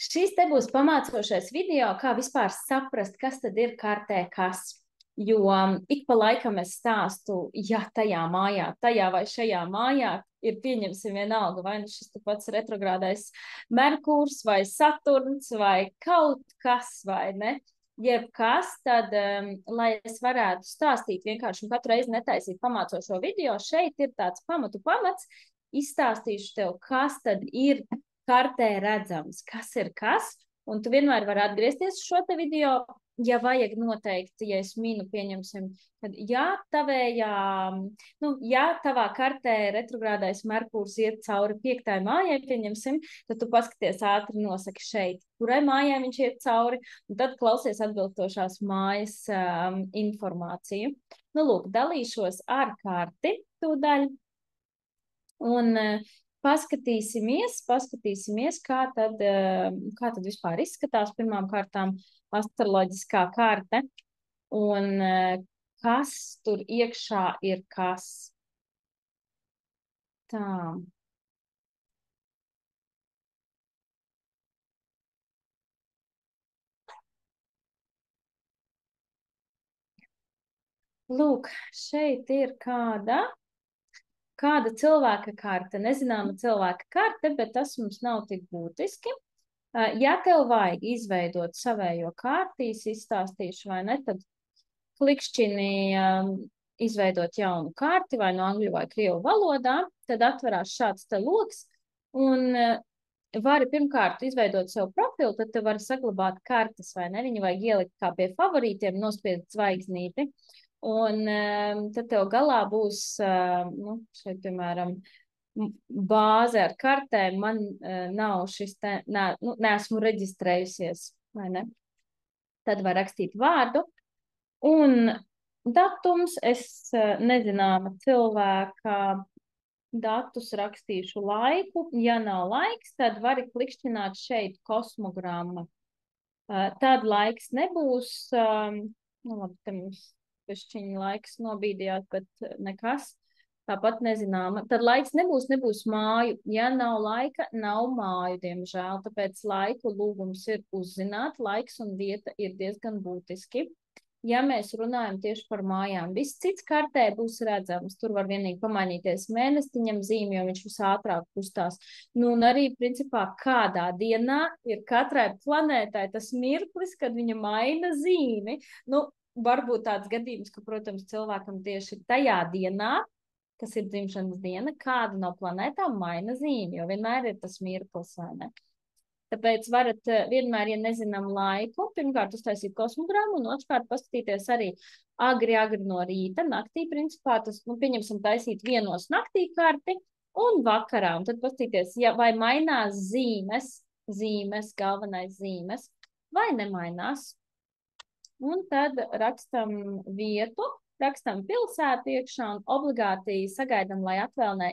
Šis te būs pamācošais video, kā vispār saprast, kas tad ir kartē kas. Jo ik pa laikam es stāstu, ja tajā mājā, tajā vai šajā mājā ir pieņemsim vienalga, vai nu šis te pats retrogrādais Merkurs vai Saturns vai kaut kas, vai ne? Jebkas, tad, lai es varētu stāstīt vienkārši un katru reizi netaisīt pamācošo video, šeit ir tāds pamats, izstāstīšu tev, kas tad ir kartē redzams, kas ir kas, un tu vienmēr vari atgriezties uz šo te video, ja vajag noteikti, ja es minu, pieņemsim, kad ja tavā kartē retrogrādais Merkurs iet cauri 5. mājai, pieņemsim, tad tu paskaties ātri nosaki šeit, kurai mājai viņš iet cauri, un tad klausies atbilstošās mājas informāciju. Nu, lūk, dalīšos ar karti tūdaļ, un paskatīsimies, kā tad vispār izskatās pirmām kārtām astroloģiskā karte un kas tur iekšā ir kas. Tā. Lūk, šeit ir kāda cilvēka karte, nezināma cilvēka karte, bet tas mums nav tik būtiski. Ja tev vajag izveidot savējo kārtīs, izstāstīšu vai ne, tad klikšķini izveidot jaunu karti vai no angļu vai krievu valodā, tad atverās šāds te loks un vari pirmkārt izveidot savu profilu, tad te vari saglabāt kartes vai ne, viņu vajag ielikt kā pie favorītiem, nospiest zvaigznīti. Un tad tev galā būs, šeit, piemēram, bāze ar kartēm, man nav šis te, neesmu reģistrējusies, vai ne? Tad var rakstīt vārdu. Un datums, es nezināma cilvēka datus rakstīšu laiku. Ja nav laiks, tad vari klikšķināt šeit kosmogramma. Tad laiks nebūs, labi, te mums pišķiņa laiks nobīdījās, bet nekas. Tāpat nezināma. Tad laiks nebūs māju. Ja nav laika, nav māju, diemžēl. Tāpēc laiku lūgums ir uzzināt. Laiks un vieta ir diezgan būtiski. Ja mēs runājam tieši par mājām, viss cits kartē būs redzams. Tur var vienīgi pamainīties mēnestiņam zīmi, jo viņš visātrāk kustās. Nu, un arī, principā, kādā dienā ir katrai planētai tas mirklis, kad viņa maina zīmi. Nu, varbūt tāds gadījums, ka, protams, cilvēkam tieši tajā dienā, kas ir dzimšanas diena, kāda no planētām maina zīmi, jo vienmēr ir tas mirklis, vai ne? Tāpēc varat vienmēr, ja nezinām laiku, pirmkārt uztaisīt kosmogrammu un otrkārt paskatīties arī agri no rīta, naktī, principā, tas, pieņemsim, taisīt vienos naktī karti un vakarā, un tad paskatīties, vai mainās zīmes, galvenais zīmes, vai nemainās. Un tad rakstam vietu, rakstam pilsētu iekšā un obligāti sagaidam, lai atvēlnē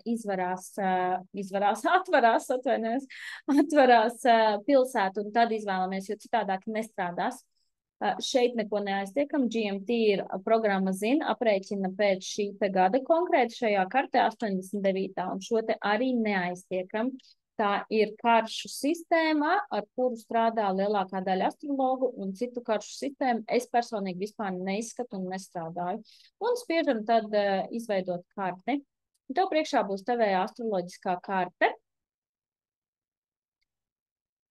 atverās pilsētu un tad izvēlamies, jo citādāk nestrādās. Šeit neko neaiztiekam. GMT ir programma zina, aprēķina pēc šī te gada konkrēti šajā kartē 89. un šo te arī neaiztiekam. Tā ir karšu sistēma, ar kuru strādā lielākā daļa astrologu, un citu karšu sistēmu es personīgi vispār neizskatu un nestrādāju. Un spiežam tad izveidot karti. Tev priekšā būs tavējā astroloģiskā karte.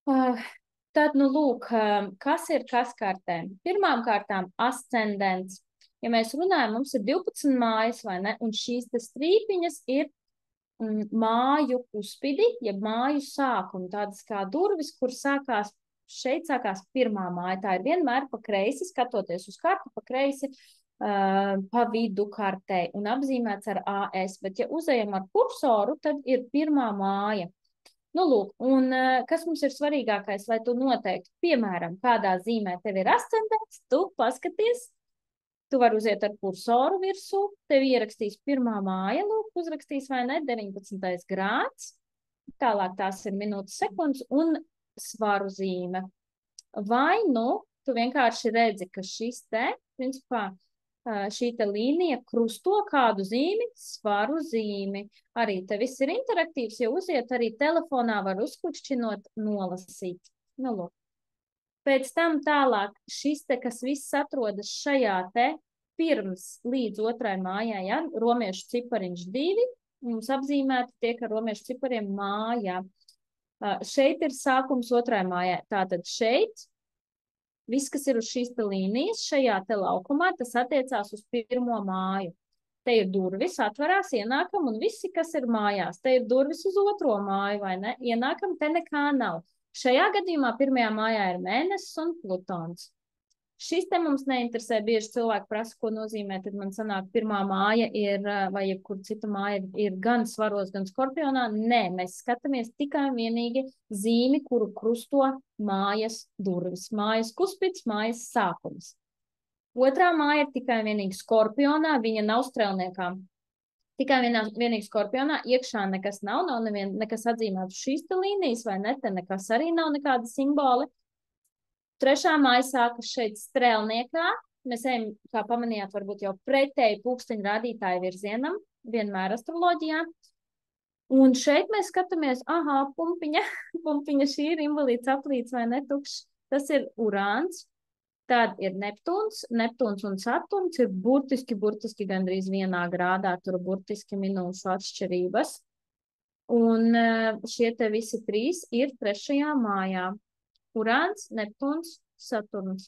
Tad, nu lūk, kas ir kas kartē? Pirmām kārtām ascendents. Ja mēs runājam, mums ir 12 mājas, vai ne? Un šīs te strīpiņas ir māju puspidi, jeb māju sākumu, tādas kā durvis, kur šeit sākās pirmā māja. Tā ir vienmēr pa kreisi, skatoties uz kartu, pa kreisi pa vidu kartē un apzīmēts ar AS, bet ja uzejam ar kursoru, tad ir pirmā māja. Nu, lūk, un kas mums ir svarīgākais, lai tu noteikti, piemēram, kādā zīmē tev ir ascendents, tu paskaties. Tu vari uziet ar kursoru virsū, tev ierakstīs pirmā māja, lūk, uzrakstīs vai ne, 19. grāds, tālāk tās ir minūtes sekundes un svaru zīme. Vai, nu, tu vienkārši redzi, ka šis te, principā, šī te līnija krusto kādu zīmi, svaru zīmi. Arī te viss ir interaktīvs, ja uziet arī telefonā var uzklikšķinot nolasīt. Nu, lūk. Pēc tam tālāk šis te, kas viss atrodas šajā te pirms līdz otrai mājai, ja, romiešu cipariņš 2, mums apzīmēti tiek ar romiešu cipariem mājā. Šeit ir sākums otrai mājai. Tātad šeit viss, kas ir uz šīs te līnijas, šajā te laukumā, tas attiecās uz pirmo māju. Te ir durvis, atverās, ienākam, un visi, kas ir mājās. Te ir durvis uz otro māju, vai ne? Ienākam, te nekā nav. Šajā gadījumā pirmajā mājā ir Mēnesis un Plutons. Šis te mums neinteresē, bieži cilvēki prasa, ko nozīmē, tad man sanāk, pirmā māja ir, vai jebkur cita māja ir gan svaros, gan skorpionā. Nē, mēs skatāmies tikai un vienīgi zīmi, kuru krusto mājas durvis. Mājas kuspits, mājas sākums. Otrā māja ir tikai un vienīgi skorpionā, viņa nav strelniekā. Tikai vienīgi skorpionā, iekšā nekas nav nekas atzīmēts šīs te līnijas, vai ne, te nekas arī nav nekāda simboli. Trešā māja sākas šeit strēlniekā. Mēs ejam, kā pamanījāt, varbūt jau pretēji pulksteņu rādītāju virzienam, vienmēr astroloģijā. Un šeit mēs skatāmies, pumpiņa šī ir invalīds aplīts vai netukšs. Tas ir Urāns, tad ir Neptūns un Saturns ir burtiski gandrīz vienā grādā, tur burtiski minūšu atšķirības. Un šie te visi trīs ir trešajā mājā. Urāns, Neptūns, Saturns.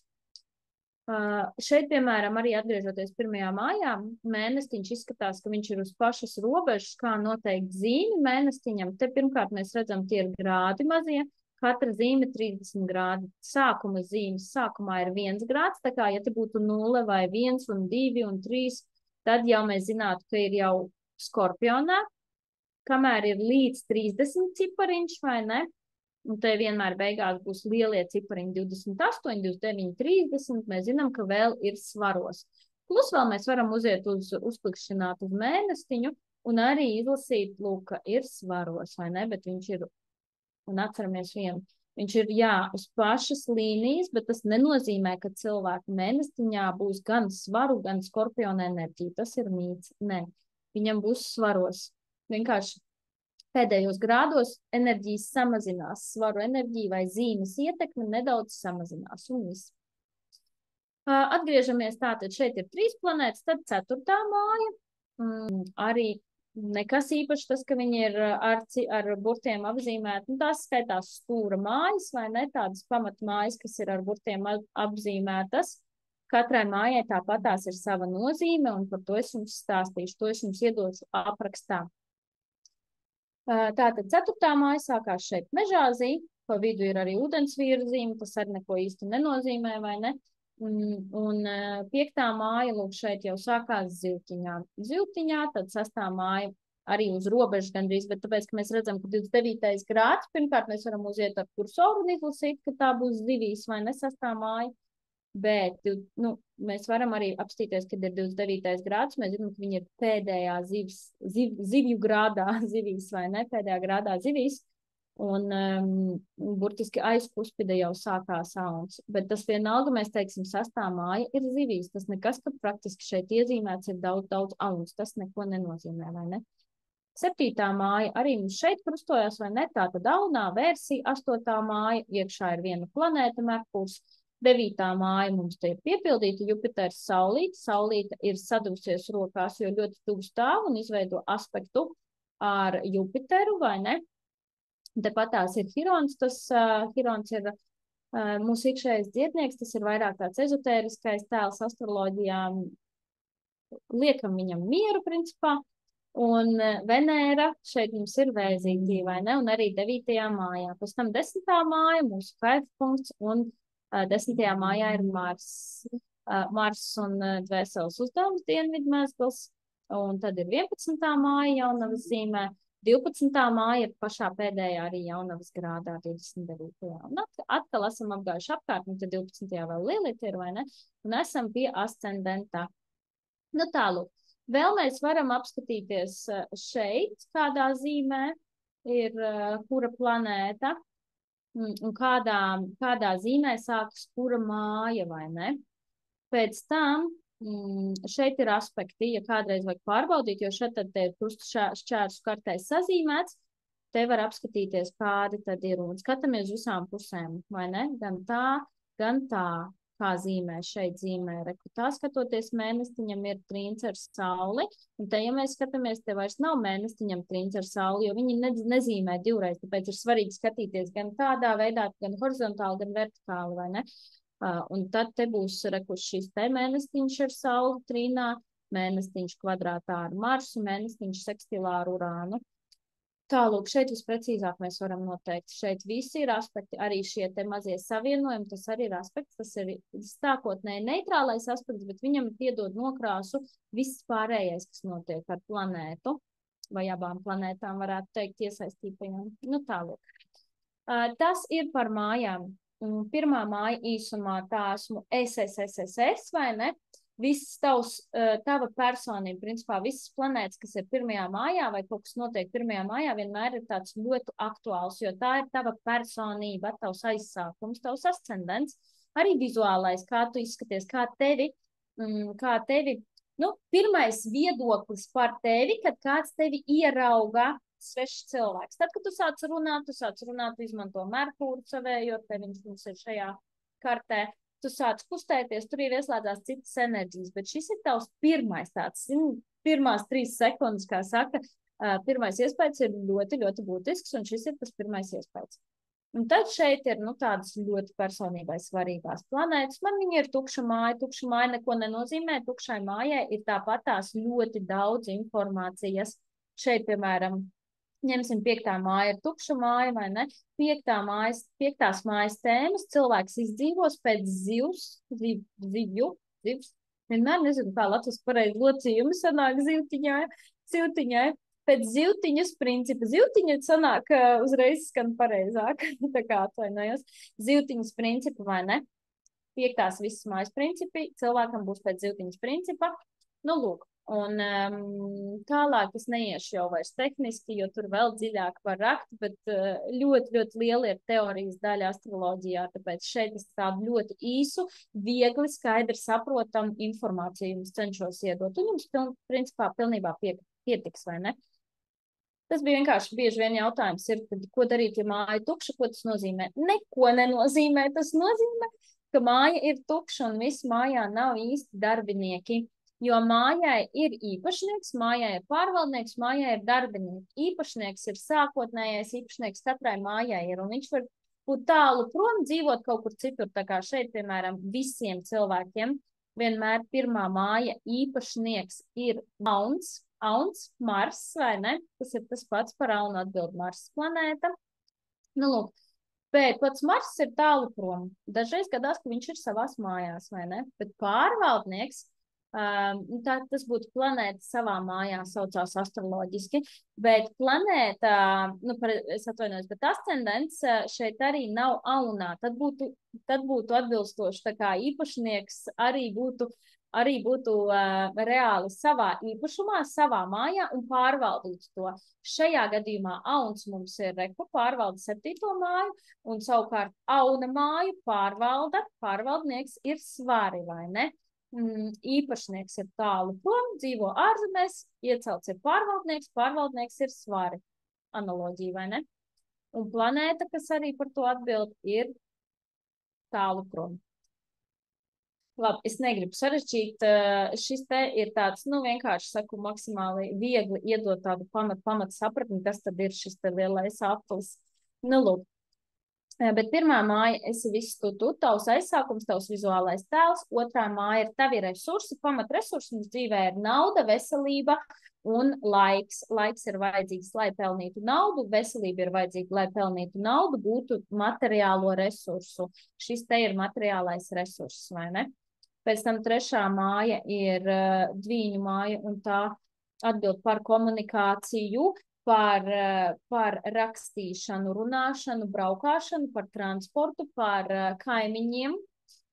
Šeit, piemēram, arī atgriežoties pirmajā mājā, mēnestiņš izskatās, ka viņš ir uz pašas robežas, kā noteikti zīme mēnestiņam. Te pirmkārt mēs redzam, tie ir grādi mazie, katra zīme 30 grādi. Sākuma zīmes sākumā ir 1 grāds, tā kā, ja te būtu 0 vai 1 un 2 un 3, tad jau mēs zinātu, ka ir jau skorpionā, kamēr ir līdz 30 cipariņš, vai ne? Un te vienmēr beigās būs lielie cipariņi 28, 29, 30. Mēs zinām, ka vēl ir svaros. Plus vēl mēs varam uziet uzklikšķināt uz mēnestiņu un arī izlasīt, lūk, ka ir svaros, vai ne? Bet viņš ir, un atceramies vienu, viņš ir, jā, uz pašas līnijas, bet tas nenozīmē, ka cilvēku mēnestiņā būs gan svaru, gan skorpiona enerģija. Tas ir mīts. Nē, viņam būs svaros. Vienkārši pēdējos grādos enerģijas samazinās, svaru enerģija vai zīmes ietekme nedaudz samazinās un viss. Atgriežamies tātad, šeit ir 3 planētas, tad 4. māja. Arī nekas īpaši tas, ka viņi ir ar burtiem apzīmēti. Tās skaitās stūra mājas vai ne, tādas pamatmājas, kas ir ar burtiem apzīmētas. Katrai mājai tāpatās ir sava nozīme, un par to es jums stāstīšu, to es jums iedošu aprakstā. Tātad 4. māja sākās šeit Mežāzī, pa vidu ir arī ūdensvīra zīme, tas arī neko īsti nenozīmē, vai ne? Un 5. māja, lūk, šeit jau sākās Ziltiņā, tad 6. māja arī uz robežas gandrīz, bet tāpēc, ka mēs redzam, ka 29. grāds, pirmkārt mēs varam uziet ar kursoru un izlasīt, ka tā būs zivīs, vai ne, 6. māja. Bet mēs varam arī apstīties, kad ir 29. grāds. Mēs zinām, ka viņi ir pēdējā zivju grādā zivīs, vai ne? Pēdējā grādā zivīs. Un burtiski aiz kuspida jau sākās sauns. Bet tas vienalga, mēs teiksim, 6. māja ir zivīs. Tas nekas, ka praktiski šeit iezīmēts ir daudz auns. Tas neko nenozīmē, vai ne? 7. māja arī mums šeit krustojas, vai ne? Tā tad aunā versija, 8. māja, iekšā ir viena planēta, Merkurs. 9. māja mums te ir piepildīta Jupiters Saulīte. Saulīte ir saduvusies rokās, jo ļoti tuvu stāv un izveido aspektu ar Jupiteru, vai ne? Tepat tās ir Hirons. Hirons ir mūsu iekšējais dziednieks, tas ir vairāk tāds ezotēriskais tēls astroloģijā. Liekam viņam mieru, principā. Un Venēra šeit mums ir vēzītī, vai ne? Un arī 9. mājā. Pēc tam 10. māja, mūsu kaitpunkts, un 10. mājā ir Mars un dvēseles uzdevums dienvidmezgls, un tad ir 11. māja jaunavas zīmē, 12. māja ir pašā pēdējā arī jaunavas grādā 29. Un atkal esam apgājuši apkārt, un tad 12. vēl lielīt ir, vai ne? Un esam pie ascendentā. Tālūk, vēl mēs varam apskatīties šeit, kādā zīmē ir kura planēta. Un kādā zīmē sākas kura māja, vai ne? Pēc tam šeit ir aspekti, ja kādreiz vajag pārbaudīt, jo šeit tad te ir krustu šķērsu kartē sazīmēts. te var apskatīties, kādi tad ir, un skatāmies visām pusēm, vai ne? Gan tā, kā zīmē šeit zīmē. Reku tā skatoties mēnestiņam ir trīns ar sauli, un te, ja mēs skatāmies, te vairs nav mēnestiņam trīns ar sauli, jo viņi nezīmē divreiz, tāpēc ir svarīgi skatīties gan tādā veidā, gan horizontāli, gan vertikāli, vai ne? Un tad te būs, reku, šis te mēnestiņš ar sauli trīnā, mēnestiņš kvadrātā ar Marsu, mēnestiņš sekstilā ar Urānu. Tālūk, šeit visprecīzāk mēs varam noteikt. Šeit visi ir aspekti, arī šie te mazie savienojumi, tas arī ir aspekts, tas ir stākotnēji neitrālais aspekts, bet viņam piedod nokrāsu viss pārējais, kas notiek ar planētu, vai abām planētām varētu teikt iesaistītajām. Nu, tālūk. Tas ir par mājām. Pirmā māja īsumā tā esmu SSSS, vai ne? Viss tava personība, principā visas planētas, kas ir pirmajā mājā vai kaut kas notiek pirmajā mājā, vienmēr ir tāds ļoti aktuāls, jo tā ir tava personība, tavs aizsākums, tavs ascendents, arī vizuālais, kā tu izskaties, kā tevi, nu, pirmais viedoklis par tevi, kad kāds tevi ierauga svešs cilvēks. Tad, kad tu sāc runāt, tu izmanto Merkūru savējo, te viņš mums ir šajā kartē. Tu sāc kustēties, tur ir ieslēdzās citas enerģijas, bet šis ir tavs pirmais tāds, pirmās 3 sekundes, kā saka, pirmais iespējas ir ļoti, ļoti būtisks, un šis ir tas pirmais iespējas. Un tad šeit ir, nu, tādas ļoti personībai svarīgās planētas. Man viņa ir tukša māja neko nenozīmē, tukšai mājai ir tāpat tās ļoti daudz informācijas. Šeit, piemēram, ņemsim 5. māja ir tukša māja, vai ne? 5. mājas tēmas cilvēks izdzīvos pēc zivs, vienmēr nezinu, kā latviski pareizi locījumi sanāk zivtiņai, pēc zivtiņas principa. Zivtiņa sanāk uzreiz skan pareizāk, tā kā atvainojos. Zivtiņas principa, vai ne? 5. visas mājas principi, cilvēkam būs pēc zivtiņas principa. Nu, lūk. Un tālāk es neiešu jau vairs tehniski, jo tur vēl dziļāk var rakt, bet ļoti, ļoti liela ir teorijas daļa astroloģijā, tāpēc šeit es tādu ļoti īsu, viegli, skaidri saprotamu informāciju jums cenšos iedot. Un jums, principā, pilnībā pietiks, vai ne? Tas bija vienkārši bieži vien jautājums ir, ko darīt, ja māja tukša, ko tas nozīmē? Neko nenozīmē, tas nozīmē, ka māja ir tukša un viss mājā nav īsti darbinieki. Jo mājai ir īpašnieks, mājai ir pārvaldnieks, mājai ir darbinieks. Īpašnieks ir sākotnējais, īpašnieks katrai mājai ir, un viņš var būt tālu prom, dzīvot kaut kur citur. Tā kā šeit, piemēram, visiem cilvēkiem vienmēr pirmā māja īpašnieks ir Auns, Mars, vai ne? Tas ir tas pats par Aunu atbild Mars planēta. Nu, lūk, bet pats Mars ir tālu prom. Dažreiz gadās, ka viņš ir savās mājās, vai ne? Bet pārvaldnieks, tas būtu planēta savā mājā, saucās astroloģiski, bet planēta, es atvainojos, bet ascendents šeit arī nav Aunā. Tad būtu atbilstoši, tā kā īpašnieks arī būtu reāli savā īpašumā, savā mājā un pārvaldīt to. Šajā gadījumā Auns mums ir pārvalda 7. māju, un savukārt Auna māju pārvaldnieks ir Svari, vai ne? Īpašnieks ir tālu prom, dzīvo ārzemēs, iecelts ir pārvaldnieks ir Svari. Analoģija, vai ne? Un planēta, kas arī par to atbild, ir tālu prom. Labi, es negribu sarežģīt. Šis te ir tāds, vienkārši saku, maksimāli viegli iedot tādu pamatu sapratni, kas tad ir šis te lielais aplis. Lūk. Bet pirmā māja esi viss tu, tavs aizsākums, tavs vizuālais tēls. 2. māja ir tavi resursi, pamatresursi mums dzīvē ir nauda, veselība un laiks. Laiks ir vajadzīgs, lai pelnītu naudu, veselība ir vajadzīga, lai pelnītu naudu, būtu materiālo resursu. Šis te ir materiālais resurss, vai ne? Pēc tam 3. māja ir Dvīņu māja, un tā atbild par komunikāciju, par rakstīšanu, runāšanu, braukāšanu, par transportu, par kaimiņiem.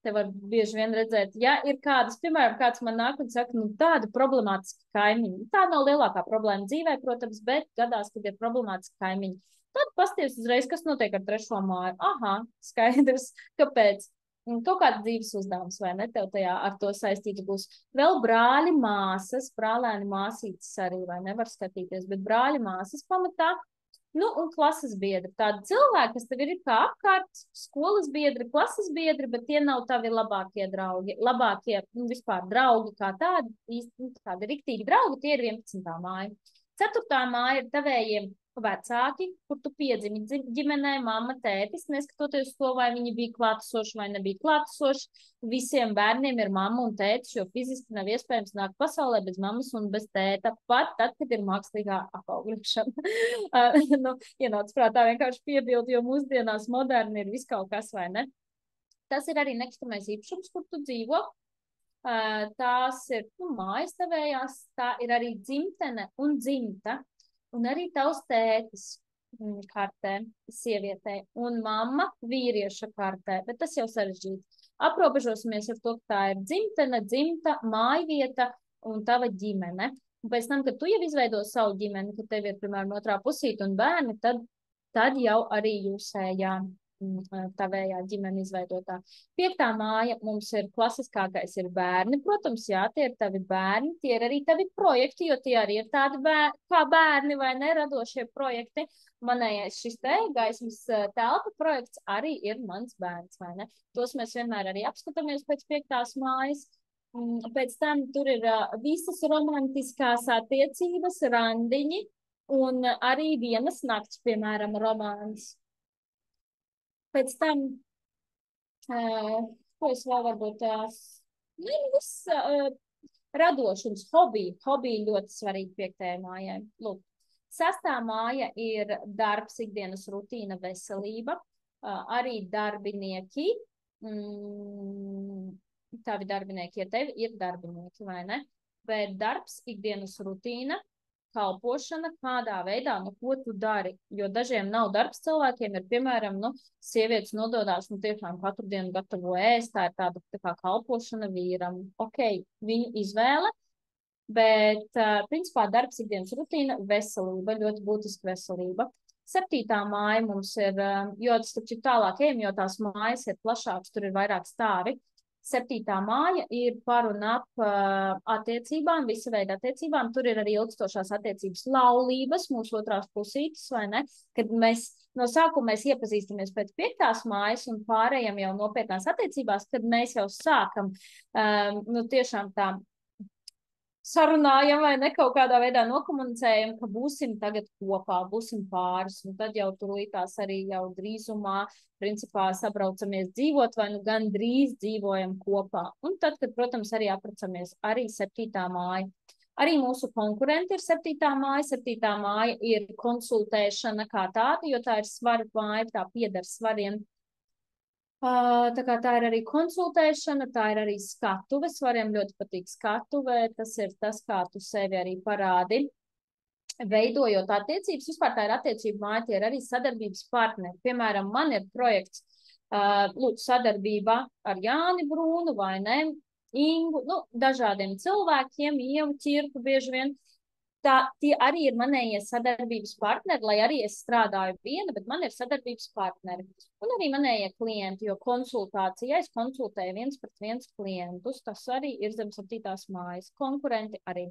Te var bieži vien redzēt, ja ir kādas, piemēram, kāds man nāk un saka, tāda problemātiska kaimiņa. Tā nav lielākā problēma dzīvē, protams, bet gadās, kad ir problemātiska kaimiņa. Tad pasties uzreiz, kas notiek ar 3. māju. Aha, skaidrs, kāpēc. Kaut kāds dzīves uzdevums, vai ne? Tev tajā ar to saistīts būs vēl brāļi, māsas, brālēni, māsītes arī, vai nevar skatīties, bet brāļi, māsas pamatā. Nu, un klases biedri. Tādi cilvēki, kas tev ir kā apkārt, skolas biedri, klases biedri, bet tie nav tavi labākie draugi. Labākie, nu, vispār draugi kā tādi, īsti tādi riktīgi draugi, tie ir 11. māja. 4. māja ir tavējiem vecāki, kur tu piedzimi ģimenē, mamma, tētis, neskatoties to, vai viņi bija klātesoši vai nebija klātesoši. Visiem bērniem ir mamma un tētis, jo fiziski nav iespējams nākt pasaulē bez mammas un bez tēta, pat tad, kad ir mākslīgā apaugļošana. Nu, ienāc prātā vienkārši piebildi, jo mūsdienās moderni ir viss kaut kas, vai ne? Tas ir arī nekustamais īpašums, kur tu dzīvo. Tās ir mājas tavējās, tā ir arī dzimtene un dzimta. Un arī tavs tētis kartē, sievietē, un mamma vīrieša kartē, bet tas jau sarežģīti. Aprobežosimies ar to, ka tā ir dzimtene, dzimta, mājvieta un tava ģimene. Un pēc tam, kad tu jau izveido savu ģimeni, kad tev ir, piemēram, otrā pusīte un bērni, tad jau arī jūsējā tavējā ģimene izveidotā. 5. māja mums ir klasiskākais ir bērni. Protams, jā, tie ir tavi bērni, tie ir arī tavi projekti, jo tie arī ir tādi kā bērni vai neradošie projekti. Manējais šis te gaismas telpa projekts arī ir mans bērns, vai ne? Tos mēs vienmēr arī apskatāmies pēc 5. mājas. Pēc tam tur ir visas romantiskās attiecības, randiņi un arī vienas nakts, piemēram, romāns. Pēc tam, ko es vēl varbūt tās, viss radošums, hobiji ļoti svarīgi 5. mājai. Lūk, 6. māja ir darbs, ikdienas rutīna, veselība, arī darbinieki, tavi darbinieki, ja tevi ir darbinieki, vai ne? Bet darbs, ikdienas rutīna, kalpošana, kādā veidā, nu, ko tu dari. Jo dažiem nav darbs cilvēkiem, ir, piemēram, nu, sievietes nododās, nu, tiešām katru dienu gatavo ēst, tā ir tāda tā kā kalpošana vīram. Ok, viņu izvēle, bet, principā, darbs, ikdienas rutīna, veselība, ļoti būtiska veselība. 7. māja mums ir, jo tas taču tālāk ejam, jo tās mājas ir plašākas, tur ir vairāk stāvi. 7. māja ir par un ap attiecībām, visa veida attiecībām. Tur ir arī ilgstošās attiecības laulības, mūsu otrās pusītes, vai ne? Kad mēs no sākuma mēs iepazīstamies pēc 5. mājas un pārējām jau nopietnās attiecībās, kad mēs jau sākam, nu tiešām tā sarunājam vai ne kaut kādā veidā nokomunicējam, ka būsim tagad kopā, būsim pāris, un tad jau tur līdās arī jau drīzumā, principā sabraucamies dzīvot, vai nu gan drīz dzīvojam kopā. Un tad, kad, protams, arī apracamies arī 7. māja. Arī mūsu konkurenti ir 7. māja. 7. māja ir konsultēšana kā tāda, jo tā ir svaru māja, tā pieder svariem. Tā kā tā ir arī konsultēšana, tā ir arī skatuve. Svariem ļoti patīk skatuve. Tas ir tas, kā tu sevi arī parādi. Veidojot attiecības, vispār tā ir attiecība māja, tie ir arī sadarbības partneri. Piemēram, man ir projekts, lūdzu, sadarbībā ar Jāni Brūnu vai ne, Ingu, nu, dažādiem cilvēkiem, Ievu Ķirku bieži vien. Tie arī ir manējie sadarbības partneri, lai arī es strādāju viena, bet man ir sadarbības partneri. Un arī manējie klienti, jo konsultācijā es konsultēju 1-pret-1 klientus, tas arī ir zem 7. mājas. Konkurenti arī.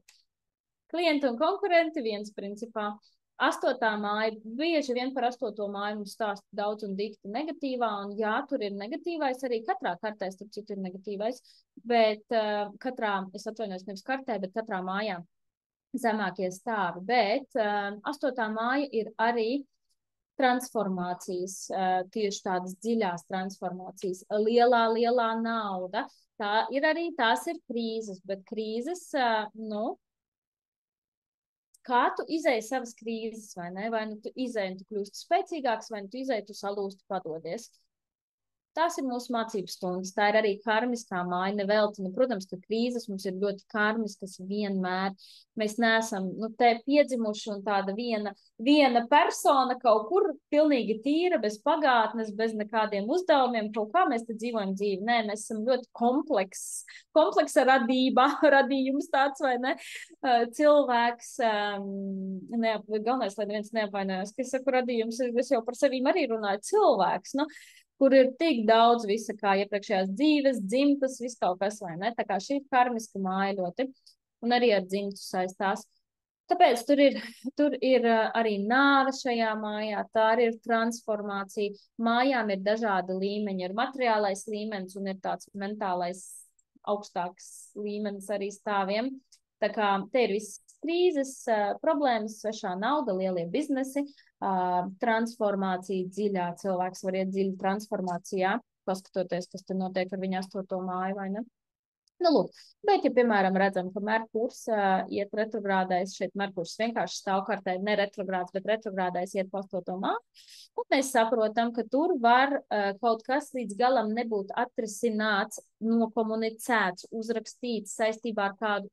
Klienti un konkurenti viens principā. 8. māja, bieži vien par 8. māju mums stāsta daudz un dikti negatīvā, un jā, tur ir negatīvais, arī katrā kartē, starp citu, ir negatīvais, bet katrā, es atvainojos nevis kartē, bet katrā mājā zemākie stāvi, bet 8. māja ir arī transformācijas, tieši tādas dziļās transformācijas, lielā nauda. Tā ir arī, tās ir krīzes, bet krīzes, nu, kā tu izēji savas krīzes, vai ne? Vai nu tu izēji un tu kļūsti spēcīgāks, vai nu tu izēji, tu salūsti, padodies. Tās ir mūsu mācību stundas. Tā ir arī karmiskā māja, nevelti. Nu, protams, ka krīzes mums ir ļoti karmiskas vienmēr. Mēs neesam te piedzimuši un tāda viena persona kaut kur pilnīgi tīra, bez pagātnes, bez nekādiem uzdevumiem. Kaut kā mēs te dzīvojam dzīvi. Nē, mēs esam ļoti kompleksa radījums tāds, vai ne? Cilvēks, galvenais, lai neviens neapvainojas, ka es saku radījums, es jau par sevīm arī runāju, cilvēks, nu, kur ir tik daudz visa kā iepriekšējās dzīves, dzimtas, viss kaut kas, vai ne? Tā kā šī karmiska māja ļoti, un arī ar dzimtu saistās. Tāpēc tur ir arī nāve šajā mājā, tā arī ir transformācija. Mājām ir dažādi līmeņi, ir materiālais līmenis un ir tāds mentālais augstāks līmenis arī stāviem. Tā kā te ir visas krīzes, problēmas, svešā nauda, lielie biznesi, transformācija dziļā. Cilvēks var iet dziļi transformācijā, paskatoties, kas te notiek ar viņa 8. māju, vai ne? Nu, lūk, bet, ja, piemēram, redzam, ka Merkurs iet retrogrādais, šeit Merkurs vienkārši stāv kartē, ne retrogrāds, bet retrogrādais iet pa 8. māju, un mēs saprotam, ka tur var kaut kas līdz galam nebūt atrisināts, nokomunicēts, uzrakstīts saistībā ar kādu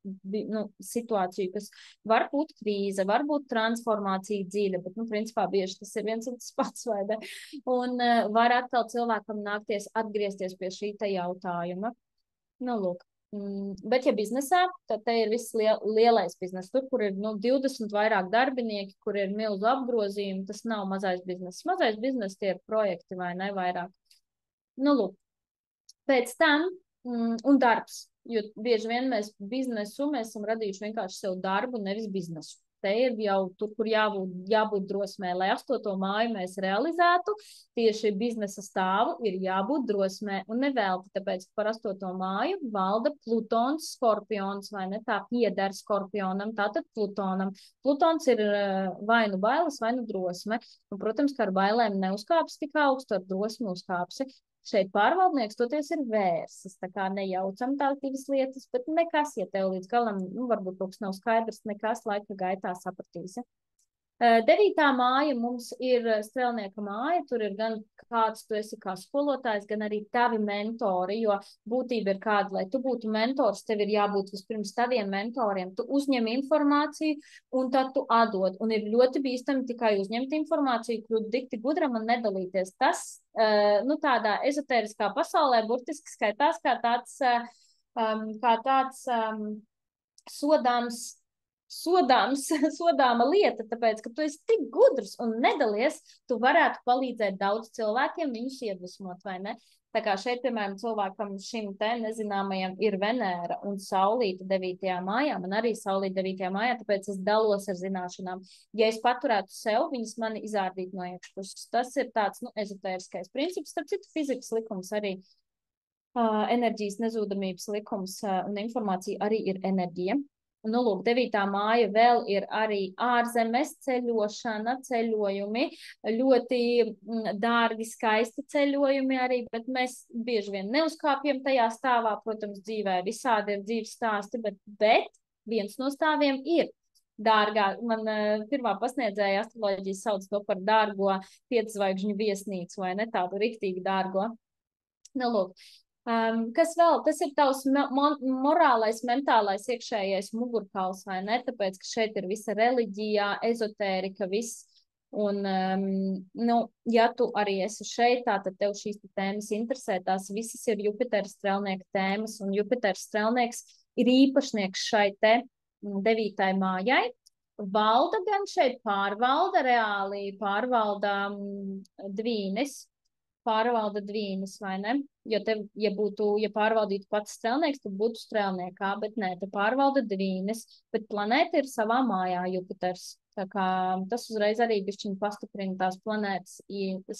situāciju, kas var būt krīze, var būt transformācija dziļa, bet, principā, bieži tas ir viens un tas pats, vai ne? Un var atkal cilvēkam nākties atgriezties pie šī te jautājuma. Nu, lūk. Bet, ja biznesā, tad te ir viss lielais biznes. Tur, kur ir 20 vairāk darbinieki, kur ir milzu apgrozījumi, tas nav mazais biznes. Mazais biznes tie ir projekti vai ne vairāk. Nu, lūk. Pēc tam, un darbs, jo bieži vien mēs esam radījuši vienkārši sev darbu, nevis biznesu. Te ir jau tur, kur jābūt drosmē, lai 8. māju mēs realizētu, tieši biznesa stāvu ir jābūt drosmē un nevelti, tāpēc par 8. māju valda Plutons, Skorpions, vai ne tā pieder Skorpionam, tātad Plutonam. Plutons ir vai nu bailes, vai nu drosme, un, protams, ka ar bailēm neuzkāpsi tik augstu, ar drosmi uzkāpsi. Šeit pārvaldnieks toties ir vērsis, tā kā nejaucam tās divas lietas, bet nekas, ja tev līdz galam, varbūt kaut kas nav skaidrs, nekas laika gaitā sapratīsi. 9. māja mums ir strelnieka māja, tur ir gan kāds tu esi kā skolotājs, gan arī tavi mentori, jo būtība ir kāda, lai tu būtu mentors, tev ir jābūt vispirms taviem mentoriem, tu uzņem informāciju un tad tu atdod, un ir ļoti bīstami tikai uzņemt informāciju, kļūt dikti gudram un nedalīties. Tas, tādā ezotēriskā pasaulē burtiski skaitās kā tāds sodāma lieta, tāpēc, ka tu esi tik gudrs un nedalies, tu varētu palīdzēt daudz cilvēkiem viņus iedvesmot, vai ne? Tā kā šeit, piemēram, cilvēkam šim te nezināmajam ir Venēra un Saulīte 9. mājā, man arī Saulīte 9. mājā, tāpēc es dalos ar zināšanām. Ja es paturētu sev, viņas mani izārdīt no iekšpuses. Tas ir tāds, ezotēriskais princips, starp citu fizikas likums arī. Enerģijas nezūdamības likums un informācija arī ir enerģija. Nu, lūk, 9. māja vēl ir arī ārzemes ceļošana, ceļojumi, ļoti dārgi, skaisti ceļojumi arī, bet mēs bieži vien neuzkāpjam tajā stāvā, protams, dzīvē visādi ir dzīves stāsti, bet viens no stāviem ir dārgā. Man pirmā pasniedzēja astroloģijas sauc to par dārgo 5 zvaigžņu viesnīcu, vai ne tādu riktīgi dārgo. Nu, lūk. Kas vēl? Tas ir tavs morālais, mentālais, iekšējais mugurkauls, vai ne? Tāpēc, ka šeit ir visa reliģijā, ezotērika, viss. Un, ja tu arī esi šeit, tad tev šīs tēmas interesē, tās visas ir Jupitera strelnieka tēmas, un Jupitera strelnieks ir īpašnieks šai te 9. mājai. Valda gan šeit reāli pārvalda dvīnes, vai ne? Jo te, ja pārvaldītu pats strelnieks, tad būtu strelniekā, bet nē, te pārvalda dvīnes, bet planēta ir savā mājā Jupiters. Tā kā tas uzreiz arī bišķiņ pastiprina tās planētas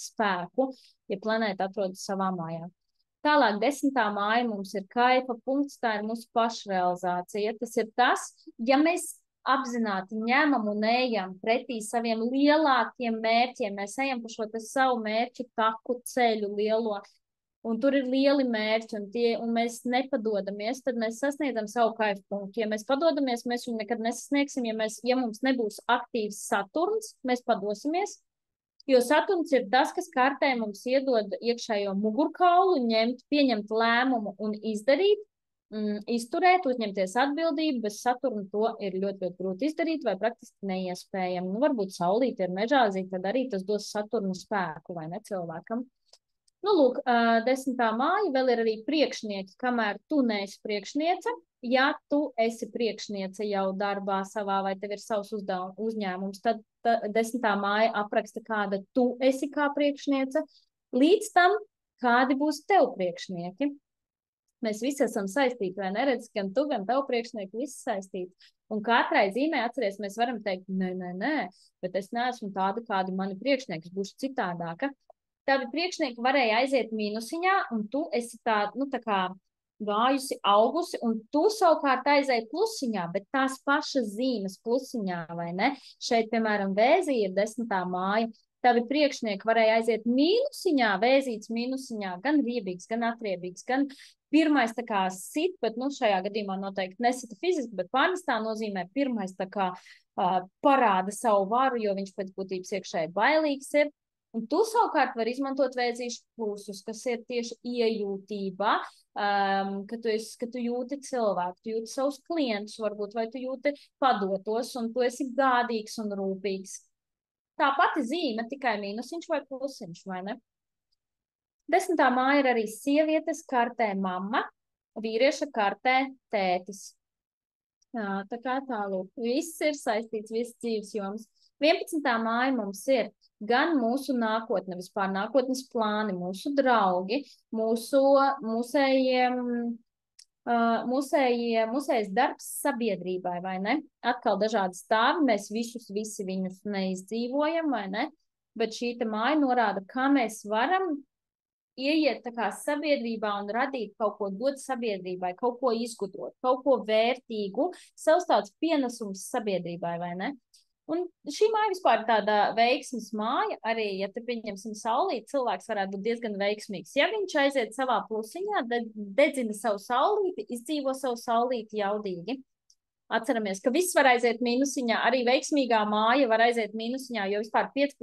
spēku, ja planēta atrodas savā mājā. Tālāk 10. māja mums ir kaifa punkts, tā ir mūsu pašrealizācija. Tas ir tas, ja mēs apzināti ņemam un ejam pretī saviem lielākiem mērķiem. Mēs ejam pa šo te savu mērķu taku ceļu lielo, un tur ir lieli mērķi, un mēs nepadodamies, tad mēs sasniedzam savu kaifu punktu. Ja mēs padodamies, mēs viņu nekad nesasniegsim. Ja mums nebūs aktīvs Saturns, mēs padosimies, jo Saturns ir tas, kas kārtē mums iedod iekšējo mugurkaulu, pieņemt lēmumu un izdarīt, izturēt, uzņemties atbildību, bez Saturna to ir ļoti, ļoti grūti izdarīt vai praktiski neiespējami. Varbūt Saulīte ir mežāzīga, tad arī tas dos Saturna spēku, vai ne, cilvēkam. Nu, lūk, 10. māja, vēl ir arī priekšnieki, kamēr tu neesi priekšniece. Ja tu esi priekšniece jau darbā savā, vai tev ir savs uzņēmums, tad 10. māja apraksta, kāda tu esi kā priekšniece. Līdz tam, kādi būs tev priekšnieki. Mēs visi esam saistīti, vai neredz, gan tu, gan tavu priekšnieku, visi saistīti. Un katrai zīmē, atceries, mēs varam teikt, nē, bet es neesmu tāda, kāda mani priekšnieki, es būšu citādāka. Tavi priekšnieki varēja aiziet mīnusiņā, un tu esi tā, nu, tā kā gājusi, augusi, un tu savukārt aizēji plusiņā, bet tās pašas zīmes plusiņā, vai ne? Šeit, piemēram, Vēzī ir 10. māja. Tavi priekšnieki varēja aiziet mīnusiņā, Vēzīts mīnusiņā, gan riebīgs, gan atriebīgs, gan pirmais tā kā sit, bet, nu, šajā gadījumā noteikti nesita fiziski, bet pārnestā nozīmē pirmais tā kā parāda savu varu, jo viņš pēc būtības iekšēji bailīgs ir. Un tu savukārt var izmantot vēzīšu plusus, kas ir tieši iejūtība, ka tu jūti cilvēku, tu jūti savus klientus, varbūt, vai tu jūti padotos, un tu esi gādīgs un rūpīgs. Tā pati zīme, tikai mīnusiņš vai plusiņš, vai ne? 10. māja ir arī sievietes kartē mamma, vīrieša kartē tētis. Tā kā tālūk, viss ir saistīts, viss dzīves joms. 11. māja mums ir gan mūsu nākotne, vispār nākotnes plāni, mūsu draugi, mūsējais darbs sabiedrībai, vai ne? Atkal dažādi stāvi, mēs visi viņus neizdzīvojam, vai ne? Bet šī te māja norāda, kā mēs varam ieiet tā kā sabiedrībā un radīt kaut ko, dot sabiedrībai, kaut ko izgudrot, kaut ko vērtīgu, savs tāds pienesums sabiedrībai, vai ne? Un šī māja vispār ir tāda veiksmes māja, arī, ja te pieņemsim saulīti, cilvēks varētu būt diezgan veiksmīgs. Ja viņš aiziet savā plusiņā, dedzina savu saulīti, izdzīvo savu saulīti jaudīgi. Atceramies, ka viss var aiziet mīnusiņā, arī veiksmīgā māja var aiziet mīnusiņā, jo vispār 5.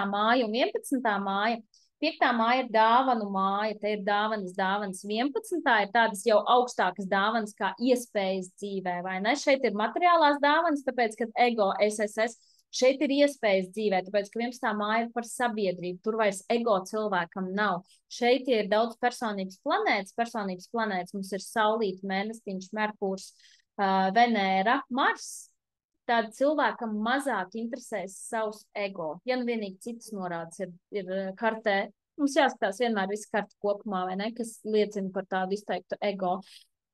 māja un 11. māja. 5. māja ir dāvanu māja, te ir dāvanas, 11. ir tādas jau augstākas dāvanas kā iespējas dzīvē, vai ne? Šeit ir materiālās dāvanas, tāpēc, ka ego, SSS, šeit ir iespējas dzīvē, tāpēc, ka 11. māja ir par sabiedrību, tur vairs ego cilvēkam nav. Šeit ir daudz personības planētas mums ir Saulīte, Mēnestiņš, Merkurs, Venēra, Mars. Tāda cilvēkam mazāk interesēs savs ego. Ja nu vienīgi citas norādes ir kartē, mums jāskatās vienmēr visi karti kopumā, vai ne, kas liecina par tādu izteiktu ego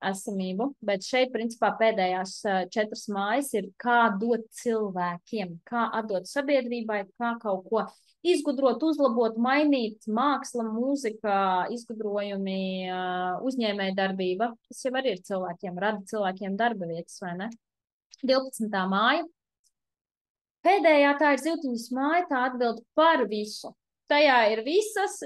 esamību. Bet šeit, principā, pēdējās 4 mājas ir kā dot cilvēkiem, kā atdot sabiedrībai, kā kaut ko izgudrot, uzlabot, mainīt, māksla, mūzika, izgudrojumi, uzņēmēja darbība. Tas jau arī ir cilvēkiem, rada cilvēkiem darba vietas, vai ne? 12. māja. Pēdējā tā ir ziltiņas māja, tā atbild par visu. Tajā ir visas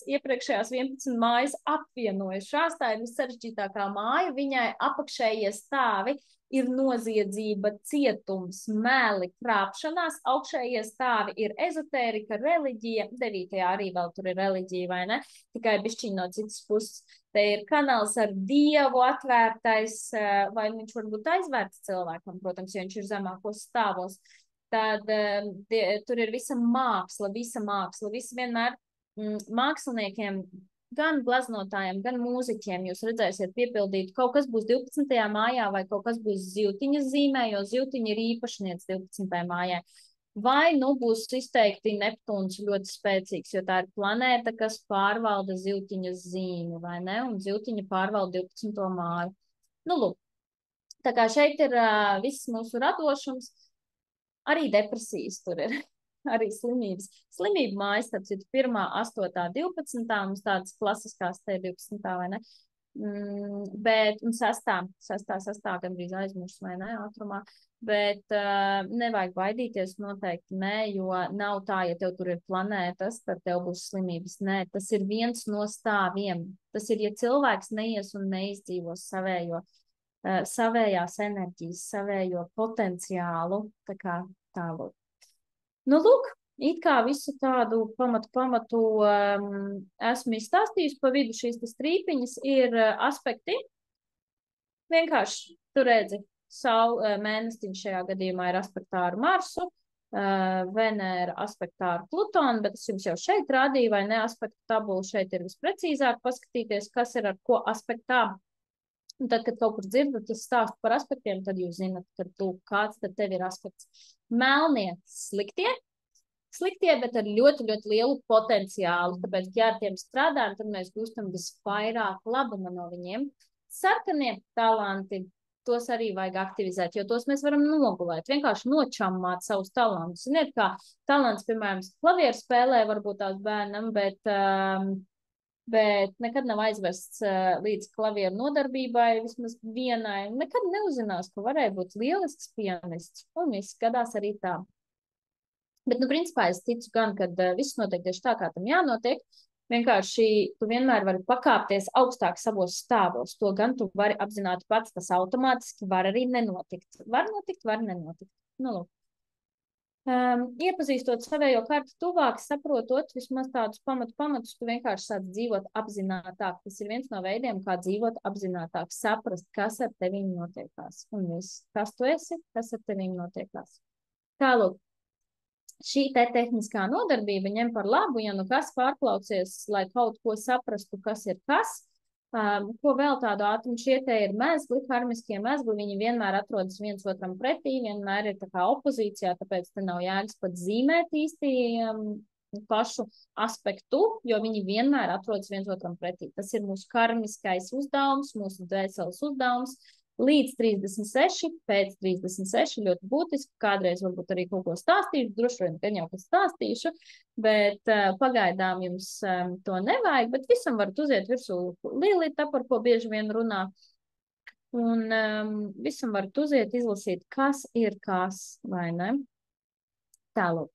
iepriekšējās 11 mājas apvienojušās. Tā ir vissarežģītākā māja. Viņai apakšējie stāvi ir noziedzība, cietums, meli, krāpšanās. Augšējie stāvi ir ezotērika, reliģija. 9. arī vēl tur ir reliģija, vai ne? Tikai bišķiņ no citas puses. Te ir kanāls ar Dievu atvērtais, vai viņš varbūt aizvērts cilvēkam, protams, ja viņš ir zemākos stāvos. Tad tur ir visa māksla, visi vienmēr māksliniekiem, gan glaznotājiem, gan mūziķiem. Jūs redzēsiet piepildīt, kaut kas būs 12. mājā vai kaut kas būs ziltiņas zīmē, jo ziltiņa ir īpašniec 12. mājā. Vai nu būs izteikti Neptūns ļoti spēcīgs, jo tā ir planēta, kas pārvalda ziltiņas zīmi, vai ne? Un ziltiņa pārvalda 12. māju. Nu, lūk. Tā kā šeit ir viss mūsu radošums, arī depresijas tur ir, arī slimības. Slimību mājas, tad ir 1., 8., 12. Mums tādas klasiskās te 12. vai ne? Bet, un 6. gandrīz aizmirst, vai ne, ātrumā. Bet nevajag baidīties noteikti, nē, jo nav tā, ja tev tur ir planētas, tad tev būs slimības. Nē, tas ir viens no stāviem. Tas ir, ja cilvēks neies un neizdzīvos savējās enerģijas, savējo potenciālu, tā kā tālāk. Nu, lūk, it kā visu tādu pamatu esmu izstāstījusi, pa vidu šīs strīpiņas ir aspekti. Vienkārši tu redzi, Mēnestiņš šajā gadījumā ir aspektā ar Marsu, Venēra aspektā ar Plutonu, bet es jums jau šeit rādīju, vai ne, aspektu tabulu šeit ir visprecīzāk paskatīties, kas ir ar ko aspektā. Un tad, kad kaut kur dzirdat, es stāstu par aspektiem, tad jūs zinat, kāds tad tev ir aspekts. Melnie sliktie, sliktie, bet ar ļoti, ļoti lielu potenciālu. Tāpēc, ja ar tiem strādājam, tad mēs gūstam visvairāk labuma no viņiem. Sarkanie talanti, tos arī vajag aktivizēt, jo tos mēs varam nogulēt, vienkārši nočammāt savus talantus. Ziniet, kā talants, piemēram, klavieru spēlē varbūt tās bērnam, bet nekad nav aizvests līdz klavieru nodarbībai, vismaz vienai. Nekad neuzinās, ka varēja būt lielisks pianists, un viss gadās arī tā. Bet, nu, principā es ticu gan, ka viss notiek tieši tā, kā tam jānotiek. Vienkārši tu vienmēr vari pakāpties augstāk savos stāvos. To gan tu vari apzināt pats, tas automātiski var arī nenotikt. Var notikt, var nenotikt. Nu, lūk. Iepazīstot savējo kartu tuvāk, saprotot vismaz tādus pamatus, tu vienkārši sāc dzīvot apzinātāk. Tas ir viens no veidiem, kā dzīvot apzinātāk, saprast, kas ar tevi notiekās. Un viss, kas tu esi, kas ar tevi notiekās. Tālūk. Šī te tehniskā nodarbība ņem par labu, ja nu kas pārklausies, lai kaut ko saprastu, kas ir kas. Ko vēl tādu ātrumu šie te ir mezgli, karmiskie mezgli, viņi vienmēr atrodas viens otram pretī, vienmēr ir tā kā opozīcijā, tāpēc te nav jēgas pat zīmēt īsti pašu aspektu, jo viņi vienmēr atrodas viens otram pretī. Tas ir mūsu karmiskais uzdevums, mūsu dvēseles uzdevums. Līdz 36, pēc 36 ļoti būtiski, kādreiz varbūt arī kaut ko stāstīšu, droši vien, ka jau kas stāstīšu, bet pagaidām jums to nevajag, bet visam varat uziet virsū Lilita, par ko bieži vien runā, un visam varat uziet, izlasīt, kas ir kas, vai ne? Tālāk.